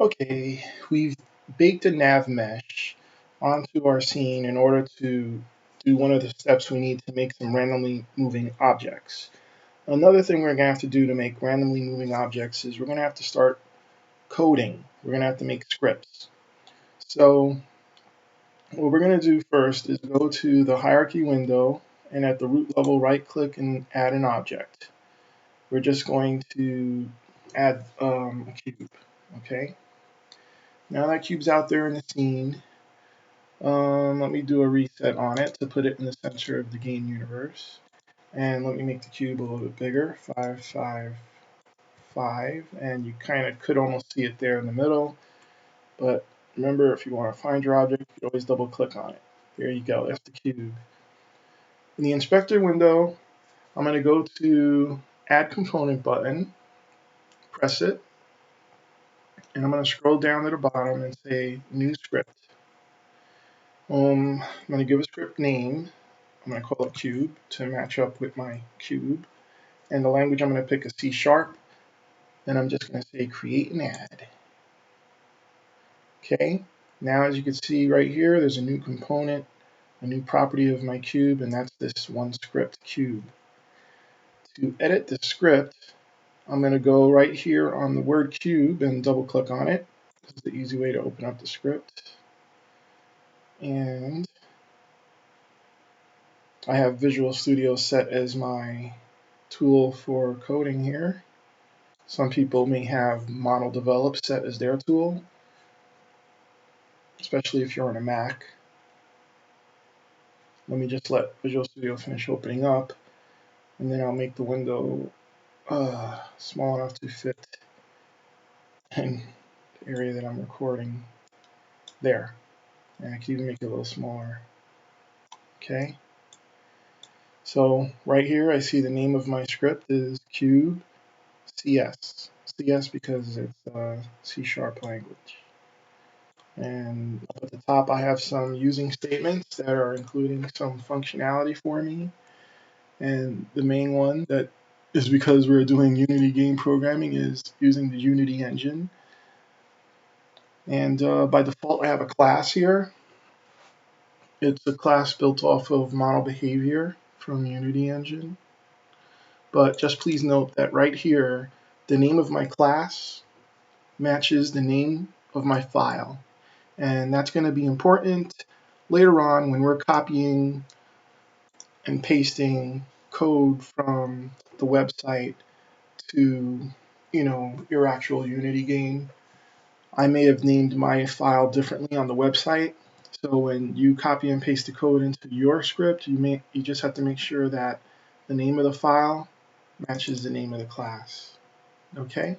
Okay, we've baked a nav mesh onto our scene in order to do one of the steps we need to make some randomly moving objects. Another thing we're going to have to do to make randomly moving objects is we're going to have to start coding. We're going to have to make scripts. So what we're going to do first is go to the hierarchy window and at the root level right click and add an object. We're just going to add a cube. Okay, now that cube's out there in the scene. Let me do a reset on it to put it in the center of the game universe. And let me make the cube a little bit bigger, 5, 5, 5. And you kind of could almost see it there in the middle. But remember, if you want to find your object, you always double click on it. There you go, that's the cube. In the inspector window, I'm going to go to add component button, press it, and I'm going to scroll down to the bottom and say new script. I'm going to give a script name. I'm going to call it cube to match up with my cube. And the language I'm going to pick is C#. Then I'm just going to say create and add. Okay, now as you can see right here, there's a new component, a new property of my cube, and that's this one script cube. To edit the script, I'm going to go right here on the word cube and double click on it. This is the easy way to open up the script. And I have Visual Studio set as my tool for coding here. Some people may have Model Develop set as their tool, especially if you're on a Mac. Let me just let Visual Studio finish opening up, and then I'll make the window small enough to fit in the area that I'm recording there. And I can even make it a little smaller. Okay. So right here, I see the name of my script is Cube CS. CS because it's C# language. And up at the top, I have some using statements that are including some functionality for me. And the main one that is because we're doing Unity game programming is using the Unity engine. And by default, I have a class here. It's a class built off of model behavior from Unity engine. But just please note that right here, the name of my class matches the name of my file. And that's going to be important later on when we're copying and pasting code from the website to, your actual Unity game. I may have named my file differently on the website. So when you copy and paste the code into your script, you just have to make sure that the name of the file matches the name of the class. Okay?